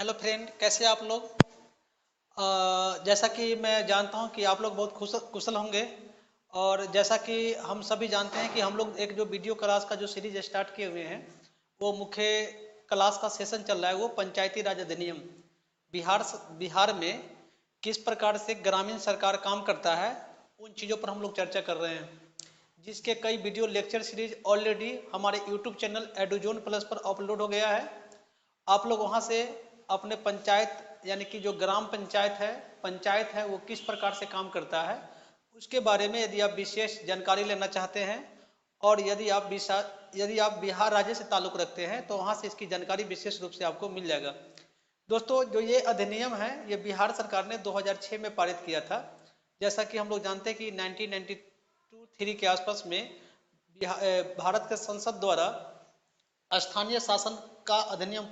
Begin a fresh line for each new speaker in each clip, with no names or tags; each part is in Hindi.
हेलो फ्रेंड, कैसे आप लोग। जैसा कि मैं जानता हूं कि आप लोग बहुत कुशल होंगे। और जैसा कि हम सभी जानते हैं कि हम लोग एक जो वीडियो क्लास का जो सीरीज स्टार्ट किए हुए हैं, वो मुख्य क्लास का सेशन चल रहा है, वो पंचायती राज अधिनियम। बिहार में किस प्रकार से ग्रामीण सरकार काम करता है, उन चीज़ों पर हम लोग चर्चा कर रहे हैं, जिसके कई वीडियो लेक्चर सीरीज ऑलरेडी हमारे यूट्यूब चैनल एडुजोन प्लस पर अपलोड हो गया है। आप लोग वहाँ से अपने पंचायत यानी कि जो ग्राम पंचायत है वो किस प्रकार से काम करता है, उसके बारे में यदि आप विशेष जानकारी लेना चाहते हैं, और यदि आप बिहार राज्य से ताल्लुक़ रखते हैं तो वहाँ से इसकी जानकारी विशेष रूप से आपको मिल जाएगा। दोस्तों, जो ये अधिनियम है ये बिहार सरकार ने 2006 में पारित किया था। जैसा कि हम लोग जानते हैं कि 1992-3 के आसपास में भारत के संसद द्वारा स्थानीय शासन का अधिनियम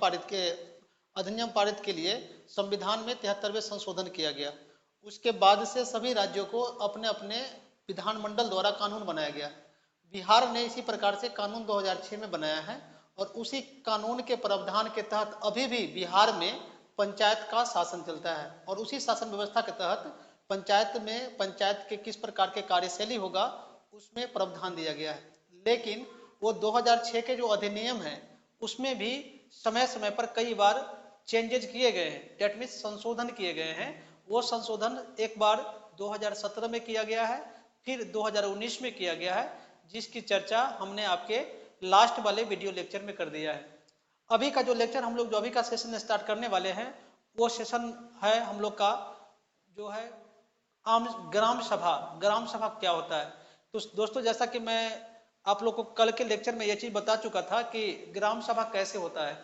पारित के लिए संविधान में 73वें संशोधन किया गया। उसके बाद से सभी राज्यों को अपने अपने विधानमंडल द्वारा कानून बनाया गया। बिहार ने इसी प्रकार से कानून 2006 में बनाया है, और उसी कानून के प्रावधान के तहत अभी भी बिहार में पंचायत का शासन चलता है। और उसी शासन व्यवस्था के तहत पंचायत के किस प्रकार के कार्यशैली होगा, उसमें प्रावधान दिया गया है। लेकिन वो 2006 के जो अधिनियम है उसमें भी समय समय पर कई बार चेंजेज किए गए हैं, डेट मीन्स संशोधन किए गए हैं। वो संशोधन एक बार 2017 में किया गया है, फिर 2019 में किया गया है, जिसकी चर्चा हमने आपके लास्ट वाले वीडियो लेक्चर में कर दिया है। अभी का जो लेक्चर हम लोग जो अभी का सेशन स्टार्ट करने वाले हैं, वो सेशन है हम लोग का जो है आम ग्राम सभा क्या होता है। तो दोस्तों, जैसा कि मैं आप लोग को कल के लेक्चर में ये चीज बता चुका था कि ग्राम सभा कैसे होता है,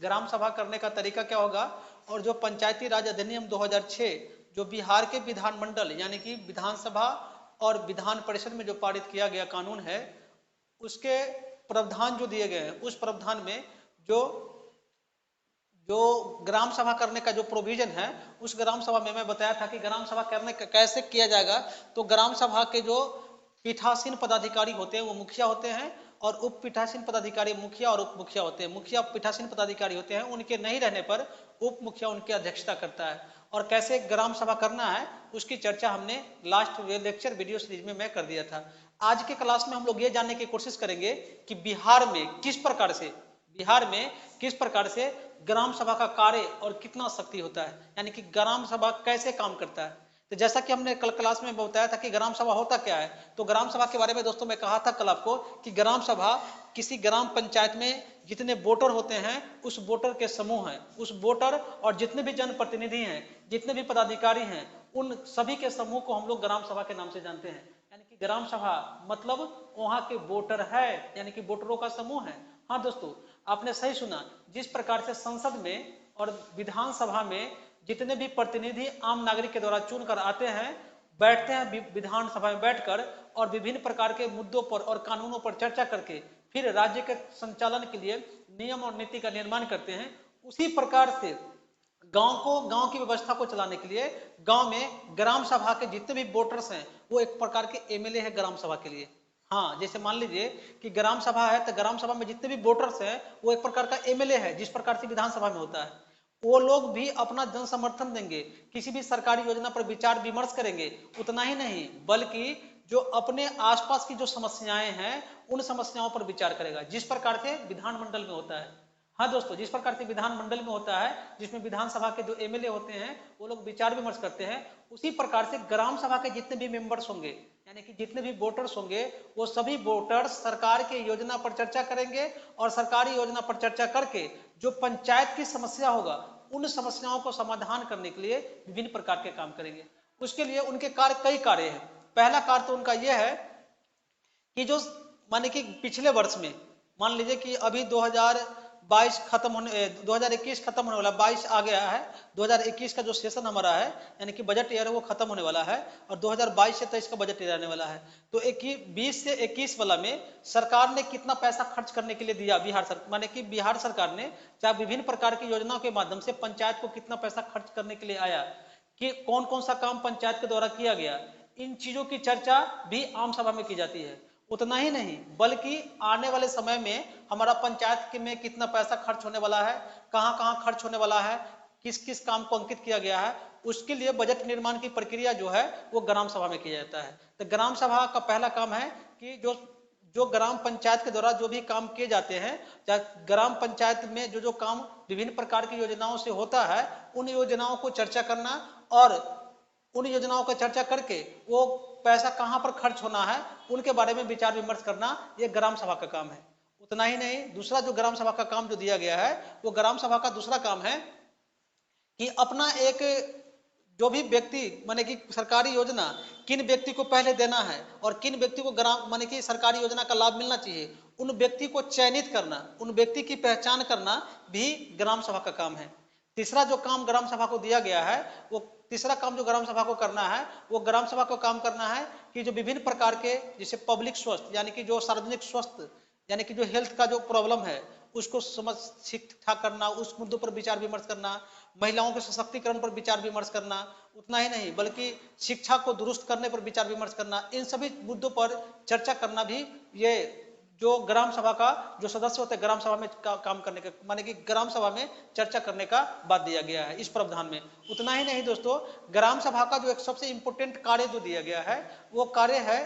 ग्राम सभा करने का तरीका क्या होगा, और जो पंचायती राज अधिनियम 2006 जो बिहार के विधानमंडल यानी कि विधानसभा और विधान परिषद में जो पारित किया गया कानून है, उसके प्रावधान जो दिए गए हैं, उस प्रावधान में जो जो ग्राम सभा करने का जो प्रोविजन है, उस ग्राम सभा में मैं बताया था कि ग्राम सभा करने का कैसे किया जाएगा। तो ग्राम सभा के जो पीठासीन पदाधिकारी होते हैं वो मुखिया होते हैं, और उप पीठासीन पदाधिकारी मुखिया और उप मुखिया होते हैं। मुखिया पीठासीन पदाधिकारी होते हैं, उनके नहीं रहने पर उप मुखिया उनकी अध्यक्षता करता है। और कैसे ग्राम सभा करना है उसकी चर्चा हमने लास्ट लेक्चर वीडियो सीरीज में मैं कर दिया था। आज के क्लास में हम लोग ये जानने की कोशिश करेंगे कि बिहार में किस प्रकार से ग्राम सभा का कार्य और कितना शक्ति होता है, यानी कि ग्राम सभा कैसे काम करता है। तो जैसा कि हमने कल क्लास में बताया था कि ग्राम सभा होता क्या है, तो ग्राम सभा के बारे में दोस्तों मैं कहा था कल आपको कि ग्राम सभा किसी ग्राम पंचायत में जितने वोटर होते हैं उस वोटर के समूह हैं, उस वोटर और जितने भी जनप्रतिनिधि हैं, जितने भी पदाधिकारी हैं, उन सभी के समूह को हम लोग ग्राम सभा के नाम से जानते हैं। यानी कि ग्राम सभा मतलब वहां के वोटर है, यानी कि वोटरों का समूह है। हाँ दोस्तों, आपने सही सुना। जिस प्रकार से संसद में और विधानसभा में जितने भी प्रतिनिधि आम नागरिक के द्वारा चुनकर आते हैं, बैठते हैं विधानसभा में बैठकर, और विभिन्न प्रकार के मुद्दों पर और कानूनों पर चर्चा करके फिर राज्य के संचालन के लिए नियम और नीति का निर्माण करते हैं, उसी प्रकार से गांव की व्यवस्था को चलाने के लिए गांव में ग्राम सभा के जितने भी वोटर्स हैं वो एक प्रकार के एमएलए है ग्राम सभा के लिए। हाँ, जैसे मान लीजिए कि ग्राम सभा है, तो ग्राम सभा में जितने भी वोटर्स हैं वो एक प्रकार का एमएलए है, जिस प्रकार से विधानसभा में होता है। वो लोग भी अपना जन समर्थन देंगे, किसी भी सरकारी योजना पर विचार विमर्श करेंगे। उतना ही नहीं, बल्कि जो अपने आसपास की जो समस्याएं हैं उन समस्याओं पर विचार करेगा, जिस प्रकार से विधानमंडल में होता है। हाँ दोस्तों, जिस प्रकार से विधानमंडल में होता है, जिसमें विधानसभा के जो एमएलए होते हैं वो लोग विचार विमर्श करते हैं, उसी प्रकार से ग्राम सभा के जितने भी मेंबर्स होंगे, यानी कि जितने भी वोटर्स होंगे, वो सभी वोटर्स सरकार के योजना पर चर्चा करेंगे, और सरकारी योजना पर चर्चा करके जो पंचायत की समस्या होगा उन समस्याओं को समाधान करने के लिए विभिन्न प्रकार के काम करेंगे। उसके लिए उनके कई कार्य हैं। पहला कार्य तो उनका यह है कि जो माने कि पिछले वर्ष में मान लीजिए कि अभी 2022 खत्म होने 2021 खत्म होने वाला, 22 आ गया है, 2021 का जो सेशन हमारा है यानी कि बजट ईयर है वो खत्म होने वाला है, और 2022 से 23 का बजट ईयर आने वाला है। तो 20 से 21 वाला में सरकार ने कितना पैसा खर्च करने के लिए दिया, माने कि बिहार सरकार ने चाहे विभिन्न प्रकार की योजनाओं के माध्यम से पंचायत को कितना पैसा खर्च करने के लिए आया, कि कौन कौन सा काम पंचायत के द्वारा किया गया, इन चीजों की चर्चा भी आम सभा में की जाती है। उतना ही नहीं, बल्कि आने वाले समय में हमारा पंचायत में कितना पैसा खर्च होने वाला है, कहाँ कहाँ खर्च होने वाला है, किस किस काम को अंकित किया गया है, उसके लिए बजट निर्माण की प्रक्रिया जो है वो ग्राम सभा में किया जाता है। तो ग्राम सभा का पहला काम है कि जो जो ग्राम पंचायत के द्वारा जो भी काम किए जाते हैं, चाहे ग्राम पंचायत में जो जो काम विभिन्न प्रकार की योजनाओं से होता है, उन योजनाओं को चर्चा करना और उन योजनाओं का चर्चा करके वो पैसा कहाँ पर खर्च होना है उनके बारे में विचार विमर्श करना, ये ग्राम सभा का काम है। उतना ही नहीं, दूसरा जो ग्राम सभा का काम जो दिया गया है, वो ग्राम सभा का दूसरा काम है कि अपना एक जो भी व्यक्ति माने कि सरकारी योजना किन व्यक्ति को पहले देना है और किन व्यक्ति को ग्राम माने कि सरकारी योजना का लाभ मिलना चाहिए, उन व्यक्ति को चयनित करना, उन व्यक्ति की पहचान करना भी ग्राम सभा का काम है। तीसरा जो काम ग्राम सभा को दिया गया है, वो तीसरा काम जो ग्राम सभा को करना है, वो ग्राम सभा को काम करना है कि जो विभिन्न प्रकार के जैसे पब्लिक स्वास्थ्य यानी कि जो सार्वजनिक स्वास्थ्य यानी कि जो हेल्थ का जो प्रॉब्लम है उसको समझ ठीक ठाक करना, उस मुद्दों पर विचार विमर्श करना, महिलाओं के सशक्तिकरण पर विचार विमर्श करना, उतना ही नहीं बल्कि शिक्षा को दुरुस्त करने पर विचार विमर्श करना, इन सभी मुद्दों पर चर्चा करना भी ये जो ग्राम सभा का जो सदस्य होते हैं ग्राम सभा में काम करने का माने कि ग्राम सभा में चर्चा करने का बात दिया गया है इस प्रावधान में। उतना ही नहीं दोस्तों, ग्राम सभा का जो एक सबसे इंपॉर्टेंट कार्य जो दिया गया है वो कार्य है,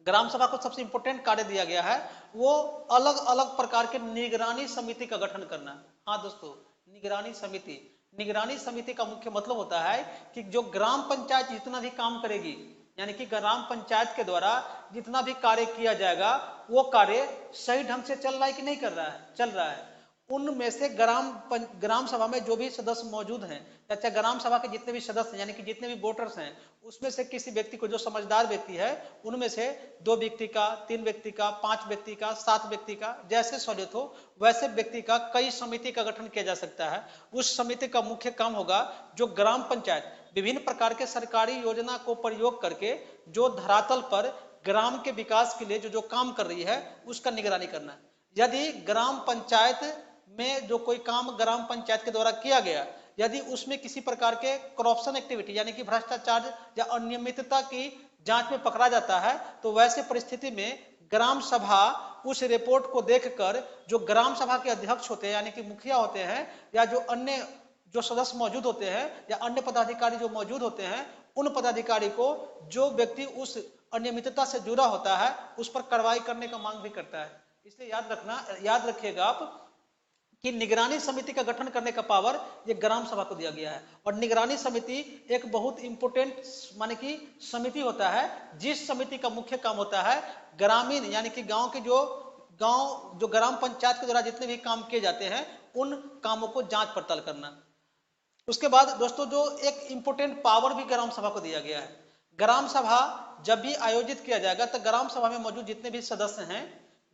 ग्राम सभा को सबसे इंपॉर्टेंट कार्य दिया गया है वो अलग अलग प्रकार के निगरानी समिति का गठन करना। हाँ दोस्तों, निगरानी समिति, निगरानी समिति का मुख्य मतलब होता है कि जो ग्राम पंचायत जितना भी काम करेगी यानी कि ग्राम पंचायत के द्वारा जितना भी कार्य किया जाएगा वो कार्य सही ढंग से चल रहा है कि नहीं कर रहा है, चल रहा है। उनमें से ग्राम सभा में जो भी सदस्य मौजूद हैं, अच्छा ग्राम सभा के जितने भी सदस्य यानी कि जितने भी वोटर्स हैं, उसमें से किसी व्यक्ति को, जो समझदार व्यक्ति है, उनमें से 2 व्यक्ति का, 3 व्यक्ति का, 5 व्यक्ति का, 7 व्यक्ति का, जैसे सहूलियत हो वैसे व्यक्ति का कई समिति का गठन किया जा सकता है। उस समिति का मुख्य काम होगा जो ग्राम पंचायत विभिन्न प्रकार के सरकारी योजना को प्रयोग करके जो धरातल पर ग्राम के विकास के लिए जो जो काम कर रही है उसका निगरानी करना। यदि ग्राम पंचायत में जो कोई काम ग्राम पंचायत के द्वारा किया गया, यदि उसमें किसी प्रकार के करप्शन एक्टिविटी यानी कि भ्रष्टाचार या अनियमितता की जांच में पकड़ा जाता है, तो वैसे परिस्थिति में ग्राम सभा उस रिपोर्ट को देखकर जो ग्राम सभा के अध्यक्ष होते हैं यानी कि मुखिया होते हैं या जो अन्य जो सदस्य मौजूद होते हैं या अन्य पदाधिकारी जो मौजूद होते हैं, उन पदाधिकारी को जो व्यक्ति उस अनियमितता से जुड़ा होता है उस पर कार्रवाई करने का मांग भी करता है। इसलिए याद रखिएगा आप कि निगरानी समिति का गठन करने का पावर ये ग्राम सभा को दिया गया है। और निगरानी समिति एक बहुत इंपॉर्टेंट माने कि समिति होता है जिस समिति का मुख्य काम होता है ग्रामीण यानी कि गांव के जो ग्राम पंचायत के द्वारा जितने भी काम किए जाते हैं उन कामों को जांच पड़ताल करना। उसके बाद दोस्तों जो एक इंपॉर्टेंट पावर भी ग्राम सभा को दिया गया है, ग्राम सभा जब भी आयोजित किया जाएगा तो ग्राम सभा में मौजूद जितने भी सदस्य हैं,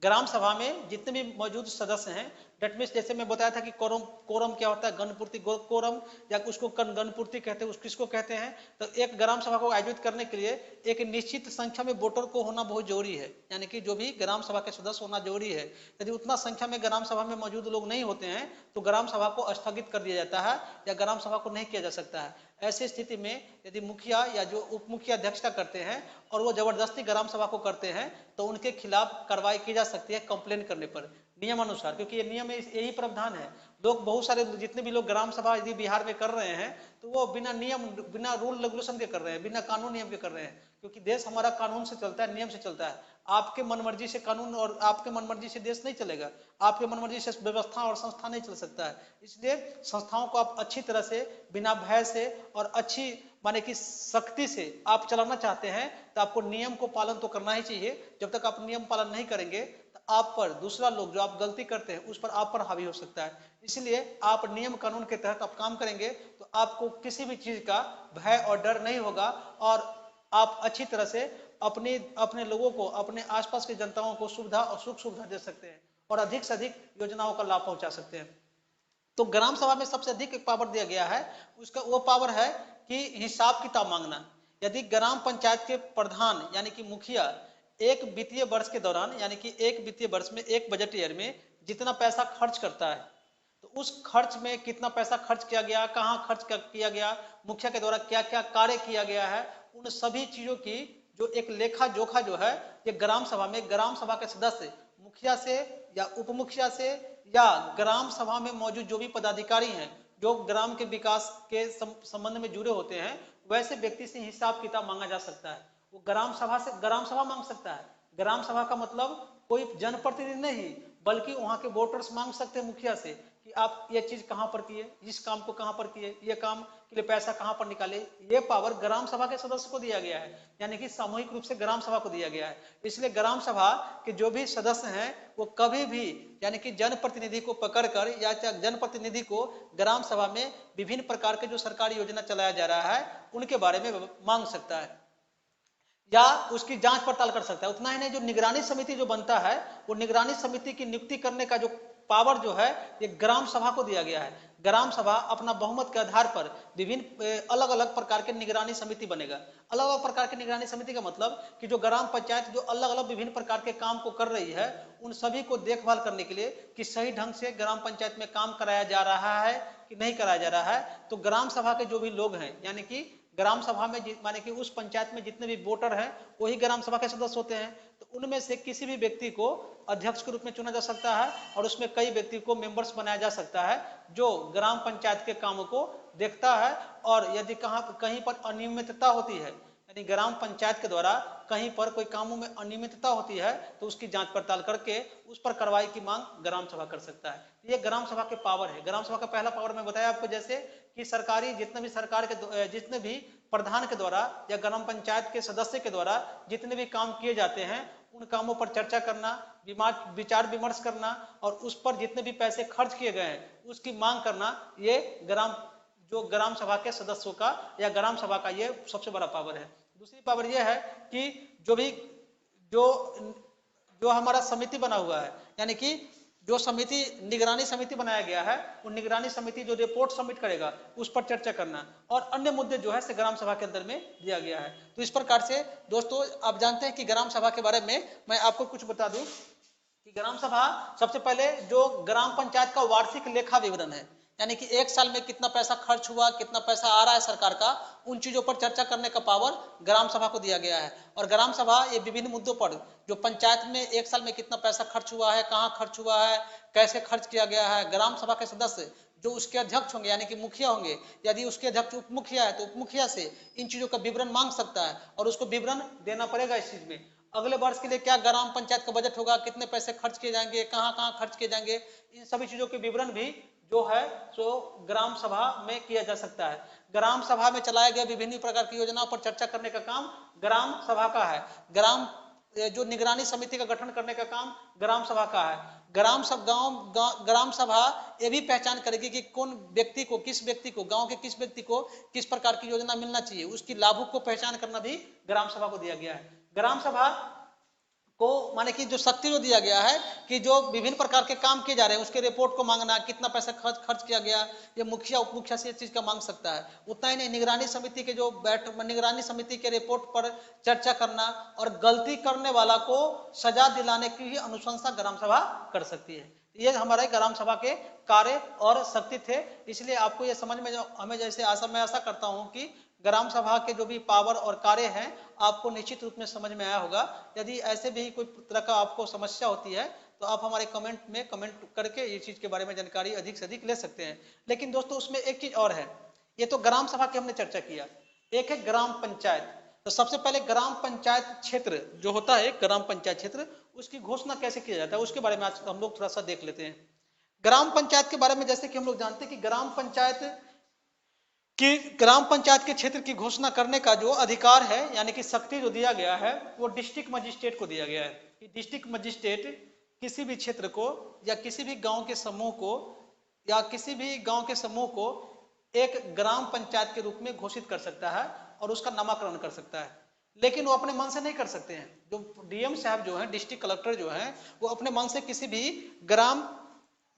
ग्राम सभा में जितने भी मौजूद सदस्य हैं, डेट मीन्स जैसे मैं बताया था कि कोरम क्या होता है, गणपूर्ति कोरम या उसको गणपूर्ति कहते हैं, किसको कहते हैं, तो एक ग्राम सभा को आयोजित करने के लिए एक निश्चित संख्या में वोटर को होना बहुत जरूरी है, यानी कि जो भी ग्राम सभा के सदस्य होना जरूरी है। यदि उतना संख्या में ग्राम सभा में मौजूद लोग नहीं होते हैं तो ग्राम सभा को स्थगित कर दिया जाता है या ग्राम सभा को नहीं किया जा सकता है। ऐसी स्थिति में यदि मुखिया या जो उप मुखिया अध्यक्षता करते हैं और वो जबरदस्ती ग्राम सभा को करते हैं तो उनके खिलाफ कार्रवाई की जा सकती है कंप्लेन करने पर नियम अनुसार, क्योंकि ये नियम में यही प्रावधान है। लोग बहुत सारे जितने भी लोग ग्राम सभा यदि बिहार में कर रहे हैं तो वो बिना नियम, बिना रूल रेगुलेशन के कर रहे हैं, बिना कानून नियम के कर रहे हैं, क्योंकि देश हमारा कानून से चलता है, नियम से चलता है। आपके मनमर्जी से कानून और आपके मनमर्जी से देश नहीं चलेगा, आपके मनमर्जी से व्यवस्था और संस्था नहीं चल सकता है। इसलिए संस्थाओं को आप अच्छी तरह से बिना भय से और अच्छी माने कि सख्ती से आप चलाना चाहते हैं तो आपको नियम को पालन तो करना ही चाहिए। जब तक आप नियम पालन नहीं करेंगे तो आप पर दूसरा लोग जो आप गलती करते हैं उस पर आप पर हावी हो सकता है। इसलिए आप नियम कानून के तहत आप काम करेंगे तो आपको किसी भी चीज का भय और डर नहीं होगा और आप अच्छी तरह से अपने लोगों को, अपने आसपास की जनताओं को सुविधा और सुख सुविधा दे सकते हैं और अधिक से अधिक योजनाओं का लाभ पहुंचा सकते हैं। तो ग्राम सभा में सबसे अधिक एक पावर दिया गया है, उसका वो पावर है कि हिसाब किताब मांगना। यदि ग्राम पंचायत के प्रधान यानी कि मुखिया एक वित्तीय वर्ष के दौरान यानी कि एक वित्तीय वर्ष में एक बजट ईयर में जितना पैसा खर्च करता है तो उस खर्च में कितना पैसा खर्च किया गया, कहाँ खर्च किया गया, मुखिया के द्वारा क्या क्या कार्य किया गया है, उन सभी चीजों की जो एक लेखा जोखा जो है ये ग्राम सभा में ग्राम सभा के सदस्य मुखिया से या उप मुखिया से या ग्राम सभा में मौजूद जो भी पदाधिकारी हैं जो ग्राम के विकास के संबंध में जुड़े होते हैं वैसे व्यक्ति से हिसाब किताब मांगा जा सकता है। वो ग्राम सभा से ग्राम सभा मांग सकता है। ग्राम सभा का मतलब कोई जनप्रतिनिधि नहीं, बल्कि वहां के वोटर्स मांग सकते हैं मुखिया से कि आप ये चीज कहां पर किए, इस काम को कहां पर किए, ये काम के लिए पैसा कहां पर निकाले। ये पावर ग्राम सभा के सदस्य को दिया गया है, यानी कि सामूहिक रूप से ग्राम सभा को दिया गया है। इसलिए ग्राम सभा के जो भी सदस्य हैं वो कभी भी यानी कि जनप्रतिनिधि को पकड़कर या जनप्रतिनिधि को ग्राम सभा में विभिन्न प्रकार के जो सरकारी योजना चलाया जा रहा है उनके बारे में मांग सकता है या उसकी जांच पड़ताल कर सकता है। उतना ही नहीं, जो निगरानी समिति जो बनता है वो निगरानी समिति की नियुक्ति करने का जो पावर जो है ये ग्राम सभा को दिया गया है। ग्राम सभा अपना बहुमत के आधार पर विभिन्न अलग अलग प्रकार के निगरानी समिति बनेगा। अलग अलग प्रकार की निगरानी समिति का मतलब कि जो ग्राम पंचायत जो अलग अलग विभिन्न प्रकार के काम को कर रही है उन सभी को देखभाल करने के लिए कि सही ढंग से ग्राम पंचायत में काम कराया जा रहा है कि नहीं कराया जा रहा है। तो ग्राम सभा के जो भी लोग हैं यानी कि ग्राम सभा में माने कि उस पंचायत में जितने भी वोटर हैं वही ग्राम सभा के सदस्य होते हैं। तो उनमें से किसी भी व्यक्ति को अध्यक्ष के रूप में चुना जा सकता है और उसमें कई व्यक्ति को मेंबर्स बनाया जा सकता है जो ग्राम पंचायत के कामों को देखता है। और यदि कहीं पर अनियमितता होती है यानी ग्राम पंचायत के द्वारा कहीं पर कोई कामों में अनियमितता होती है तो उसकी जांच पड़ताल करके उस पर कार्रवाई की मांग ग्राम सभा कर सकता है। ये ग्राम सभा के पावर है। ग्राम सभा का पहला पावर मैं बताया आपको, जैसे कि सरकारी जितने भी सरकार के जितने भी प्रधान के द्वारा या ग्राम पंचायत के सदस्य के द्वारा जितने भी काम किए जाते हैं उन कामों पर चर्चा करना, विचार विमर्श करना और उस पर जितने भी पैसे खर्च किए गए हैं उसकी मांग करना, ये ग्राम सभा के सदस्यों का या ग्राम सभा का ये सबसे बड़ा पावर है। दूसरी पावर ये है कि जो हमारा समिति बना हुआ है यानी कि जो समिति निगरानी समिति बनाया गया है वो निगरानी समिति जो रिपोर्ट सबमिट करेगा उस पर चर्चा करना और अन्य मुद्दे जो है से ग्राम सभा के अंदर में दिया गया है। तो इस प्रकार से दोस्तों आप जानते हैं कि ग्राम सभा के बारे में मैं आपको कुछ बता दूं कि ग्राम सभा सबसे पहले जो ग्राम पंचायत का वार्षिक लेखा विवरण है यानी कि एक साल में कितना पैसा खर्च हुआ, कितना पैसा आ रहा है सरकार का, उन चीजों पर चर्चा करने का पावर ग्राम सभा को दिया गया है। और ग्राम सभा ये विभिन्न मुद्दों पर जो पंचायत में एक साल में कितना पैसा खर्च हुआ है, कहाँ खर्च हुआ है, कैसे खर्च किया गया है, ग्राम सभा के सदस्य जो उसके अध्यक्ष होंगे यानी कि मुखिया होंगे, यदि उसके अध्यक्ष उप मुखिया है तो उप मुखिया से इन चीजों का विवरण मांग सकता है और उसको विवरण देना पड़ेगा इस चीज में। अगले वर्ष के लिए क्या ग्राम पंचायत का बजट होगा, कितने पैसे खर्च किए जाएंगे, कहाँ कहाँ खर्च किए जाएंगे, इन सभी चीजों के विवरण भी जो है सो ग्राम सभा में किया जा सकता है। ग्राम सभा में चलाए गए विभिन्न प्रकार की योजनाओं पर चर्चा करने का काम ग्राम सभा का है। जो निगरानी समिति का गठन करने का काम ग्राम सभा का है। ग्राम सभा ये भी पहचान करेगी कि कौन व्यक्ति को, किस व्यक्ति को, गांव के किस व्यक्ति को किस प्रकार की योजना मिलना चाहिए, उसकी लाभों को पहचान करना भी ग्राम सभा को दिया गया है। ग्राम सभा को माने कि जो शक्ति जो दिया गया है कि जो विभिन्न प्रकार के काम किए जा रहे हैं उसके रिपोर्ट को मांगना, कितना पैसा खर्च किया गया, ये मुखिया उप मुखिया से इस चीज का मांग सकता है। उतना ही नहीं, निगरानी समिति के निगरानी समिति के रिपोर्ट पर चर्चा करना और गलती करने वाला को सजा दिलाने की भी अनुशंसा ग्राम सभा कर सकती है। ये हमारे ग्राम सभा के कार्य और शक्ति थे। इसलिए आपको ये समझ में हमें जैसे मैं आशा करता हूँ कि ग्राम सभा के जो भी पावर और कार्य हैं आपको निश्चित रूप में समझ में आया होगा। यदि ऐसे भी कोई तरह का आपको समस्या होती है तो आप हमारे कमेंट में कमेंट करके ये चीज के बारे में जानकारी अधिक से अधिक ले सकते हैं। लेकिन दोस्तों उसमें एक चीज और है, ये तो ग्राम सभा की हमने चर्चा किया, एक है ग्राम पंचायत। तो सबसे पहले ग्राम पंचायत क्षेत्र जो होता है, ग्राम पंचायत क्षेत्र, उसकी घोषणा कैसे किया जाता है उसके बारे में आज हम लोग थोड़ा सा देख लेते हैं। ग्राम पंचायत के बारे में जैसे कि हम लोग जानते हैं कि ग्राम पंचायत के क्षेत्र की घोषणा करने का जो अधिकार है यानी कि शक्ति जो दिया गया है वो डिस्ट्रिक्ट मजिस्ट्रेट को दिया गया है कि डिस्ट्रिक्ट मजिस्ट्रेट किसी भी क्षेत्र को या किसी भी गांव के समूह को एक ग्राम पंचायत के रूप में घोषित कर सकता है और उसका नामकरण कर सकता है। लेकिन वो अपने मन से नहीं कर सकते हैं। जो डीएम साहब जो है, डिस्ट्रिक्ट कलेक्टर जो है, वो अपने मन से किसी भी ग्राम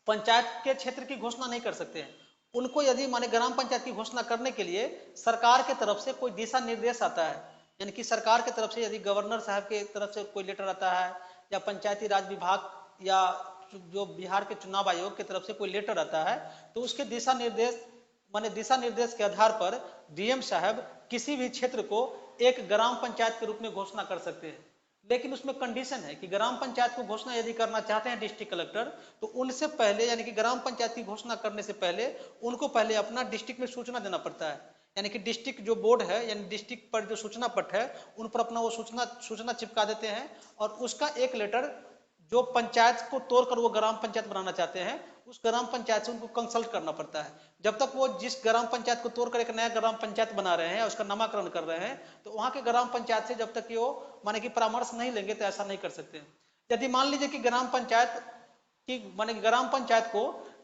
पंचायत के क्षेत्र की घोषणा नहीं कर सकते हैं। उनको यदि माने ग्राम पंचायत की घोषणा करने के लिए सरकार के तरफ से कोई दिशा निर्देश आता है, यानी कि सरकार के तरफ से यदि गवर्नर साहब के तरफ से कोई लेटर आता है या पंचायती राज विभाग या जो बिहार के चुनाव आयोग की तरफ से कोई लेटर आता है तो उसके दिशा निर्देश के आधार पर डीएम साहब किसी भी क्षेत्र को एक ग्राम पंचायत के रूप में घोषणा कर सकते हैं। लेकिन उसमें कंडीशन है कि ग्राम पंचायत को घोषणा यदि करना चाहते हैं डिस्ट्रिक्ट कलेक्टर, तो उनसे पहले यानी कि ग्राम पंचायत की घोषणा करने से पहले उनको पहले अपना डिस्ट्रिक्ट में सूचना देना पड़ता है। यानी कि डिस्ट्रिक्ट जो बोर्ड है यानी डिस्ट्रिक्ट पर जो सूचना पट है उन पर अपना वो सूचना चिपका देते हैं, और उसका एक लेटर जो पंचायत को तोड़कर वो ग्राम पंचायत बनाना चाहते हैं उस ग्राम पंचायत से उनको कंसल्ट करना पड़ता है। जब तक वो जिस ग्राम पंचायत को तोड़कर एक नया ग्राम पंचायत बना रहे हैं, उसका नामकरण कर रहे हैं, तो वहां के ग्राम पंचायत से जब तक कि वो माने कि परामर्श नहीं लेंगे तो ऐसा नहीं कर सकते। यदि मान लीजिए कि ग्राम पंचायत की माने ग्राम पंचायत को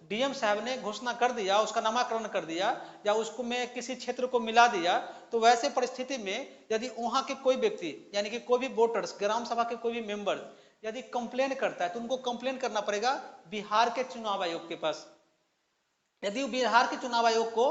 डीएम साहब ने घोषणा कर दिया, उसका नामकरण कर दिया या उसको में किसी क्षेत्र को मिला दिया, तो वैसे परिस्थिति में यदि वहां के कोई व्यक्ति यानी कि कोई भी वोटर्स, ग्राम सभा के कोई भी मेंबर यदि कंप्लेन करता है तो उनको कंप्लेन करना पड़ेगा बिहार के चुनाव आयोग के पास। यदि बिहार के चुनाव आयोग को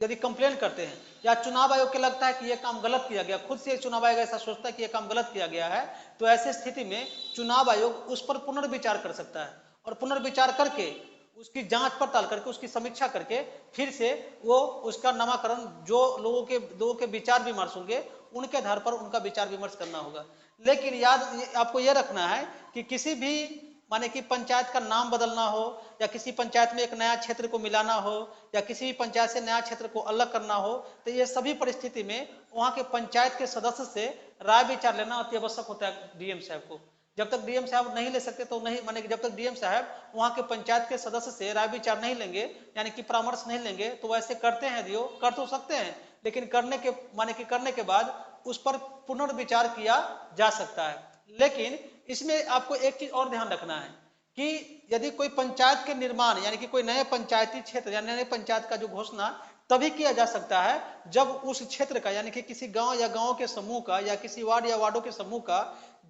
यदि कंप्लेन करते हैं या चुनाव आयोग के लगता है कि यह काम गलत किया गया, खुद से चुनाव आयोग ऐसा सोचता है कि यह काम गलत किया गया है, तो ऐसे स्थिति में चुनाव आयोग उस पर पुनर्विचार कर सकता है और पुनर्विचार करके उसकी जांच पड़ताल करके उसकी समीक्षा करके फिर से वो उसका नामकरण जो लोगों के विचार विमर्श होंगे उनके आधार पर उनका विचार विमर्श करना होगा। लेकिन याद आपको यह रखना है कि किसी भी माने कि पंचायत का नाम बदलना हो या किसी पंचायत में एक नया क्षेत्र को मिलाना हो या किसी भी पंचायत से नया क्षेत्र को अलग करना हो, तो ये सभी परिस्थिति में वहां के पंचायत के सदस्य से राय विचार लेना अति आवश्यक होता है डीएम साहब को। जब तक डीएम साहब नहीं ले सकते तो नहीं, माने कि जब तक डीएम साहब वहां के पंचायत के सदस्य से राय विचार नहीं लेंगे यानी कि परामर्श नहीं लेंगे, तो वैसे करते हैं दियो, कर तो सकते हैं, लेकिन करने के बाद उस पर पुनर्विचार किया जा सकता है। लेकिन इसमें आपको एक चीज और ध्यान रखना है कि यदि कोई पंचायत के निर्माण यानी कि कोई नए पंचायती क्षेत्र या नए पंचायत का जो घोषणा तभी किया जा सकता है जब उस क्षेत्र का यानी कि किसी गांव या गांव के समूह का या किसी वार्ड या वार्डों के समूह का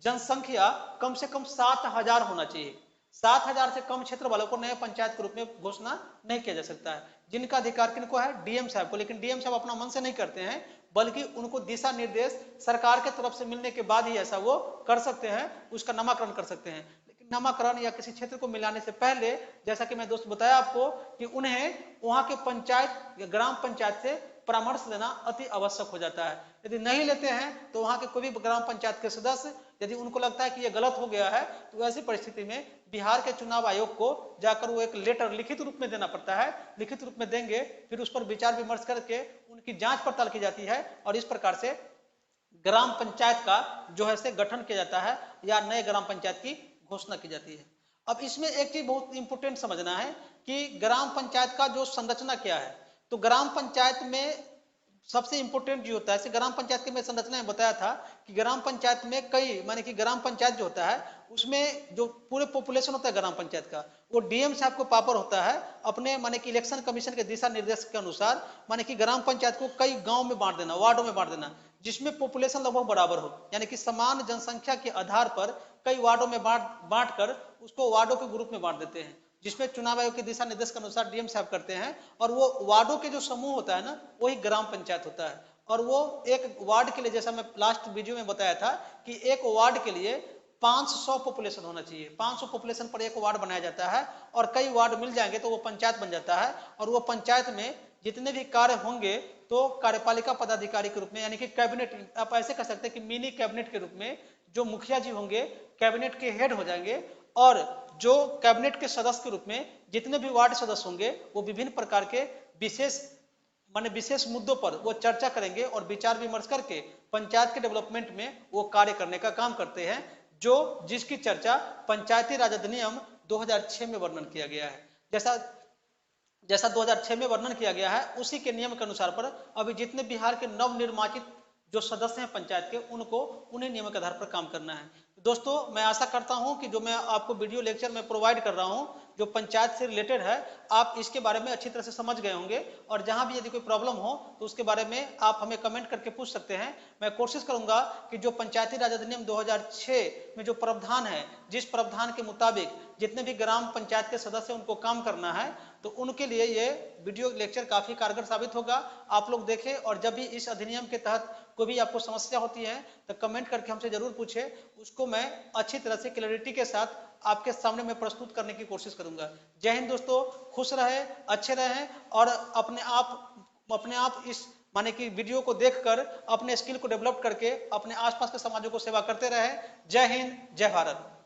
जनसंख्या कम से कम 7,000 होना चाहिए। 7,000 से कम क्षेत्र वालों को नए पंचायत के रूप में घोषणा नहीं किया जा सकता है, जिनका अधिकार किनको है, डीएम साहब को। लेकिन डीएम साहब अपना मन से नहीं करते हैं, बल्कि उनको दिशा निर्देश सरकार के तरफ से मिलने के बाद ही ऐसा वो कर सकते हैं, उसका नामकरण कर सकते हैं। लेकिन नामकरण या किसी क्षेत्र को मिलाने से पहले जैसा कि मैं दोस्त बताया आपको कि उन्हें वहां के पंचायत या ग्राम पंचायत से परामर्श लेना अति आवश्यक हो जाता है। यदि नहीं लेते हैं तो वहां के कोई भी ग्राम पंचायत के सदस्य यदि उनको लगता है कि यह गलत हो गया है, तो ऐसी परिस्थिति में बिहार के चुनाव आयोग को जाकर वो एक लेटर लिखित रूप में देना पड़ता है। लिखित रूप में देंगे, फिर उस पर विचार विमर्श करके उनकी जांच पड़ताल की जाती है और इस प्रकार से ग्राम पंचायत का जो है से गठन किया जाता है या नए ग्राम पंचायत की घोषणा की जाती है। अब इसमें एक चीज बहुत इंपोर्टेंट समझना है कि ग्राम पंचायत का जो संरचना क्या है। तो ग्राम पंचायत में सबसे इंपोर्टेंट जो होता है, ग्राम पंचायत की मैं संरचना में बताया था कि ग्राम पंचायत में कई माने कि ग्राम पंचायत जो होता है उसमें जो पूरे पॉपुलेशन होता है ग्राम पंचायत का, वो डीएम साहब को पावर होता है अपने माने कि इलेक्शन कमीशन के दिशा निर्देश के अनुसार माने कि ग्राम पंचायत को कई गांव में बांट देना, वार्डों में बांट देना, जिसमें पॉपुलेशन लगभग बराबर हो, यानी कि समान जनसंख्या के आधार पर कई वार्डों में बांट कर उसको वार्डों के ग्रुप में बांट देते हैं, जिसमें चुनाव आयोग के दिशा निर्देश के अनुसार डीएम साहब करते हैं। और वो वार्डों के जो समूह होता है ना, वही ग्राम पंचायत होता है। और वो एक वार्ड के लिए, जैसा मैं लास्ट वीडियो में बताया था कि एक वार्ड के लिए 500 पॉपुलेशन होना चाहिए, 500 पॉपुलेशन पर एक वार्ड बनाया जाता है और कई वार्ड मिल जाएंगे तो वो पंचायत बन जाता है। और वो पंचायत में जितने भी कार्य होंगे तो कार्यपालिका पदाधिकारी के रूप में, यानी कि कैबिनेट, आप ऐसे कह सकते हैं कि मिनी कैबिनेट के रूप में जो मुखिया जी होंगे कैबिनेट के हेड हो जाएंगे, और जो कैबिनेट के सदस्य के रूप में जितने भी वार्ड सदस्य होंगे वो विभिन्न प्रकार के विशेष मुद्दों पर वो चर्चा करेंगे और विचार विमर्श करके पंचायत के डेवलपमेंट में वो कार्य करने का काम करते हैं, जो जिसकी चर्चा पंचायती राज अधिनियम 2006 में वर्णन किया गया है। जैसा 2006 में वर्णन किया गया है उसी के नियम के अनुसार पर अभी जितने बिहार के नवनिर्वाचित जो सदस्य हैं पंचायत के, उनको उन्हीं नियमों के आधार पर काम करना है। दोस्तों, मैं आशा करता हूं कि जो मैं आपको वीडियो लेक्चर में प्रोवाइड कर रहा हूं जो पंचायत से रिलेटेड है, आप इसके बारे में अच्छी तरह से समझ गए होंगे। और जहां भी यदि कोई प्रॉब्लम हो तो उसके बारे में आप हमें कमेंट करके पूछ सकते हैं। मैं कोशिश करूंगा कि जो पंचायती राज अधिनियम 2006 में जो प्रावधान है, जिस प्रावधान के मुताबिक जितने भी ग्राम पंचायत के सदस्य उनको काम करना है, तो उनके लिए ये वीडियो लेक्चर काफी कारगर साबित होगा। आप लोग देखें और जब भी इस अधिनियम के तहत कोई भी आपको समस्या होती है तो कमेंट करके हमसे जरूर पूछे, उसको मैं अच्छी तरह से क्लैरिटी के साथ आपके सामने मैं प्रस्तुत करने की कोशिश करूंगा। जय हिंद दोस्तों, खुश रहे, अच्छे रहें और अपने आप इस माने कि वीडियो को देखकर अपने स्किल को डेवलप करके अपने आसपास के समाजों को सेवा करते रहे। जय हिंद, जय भारत।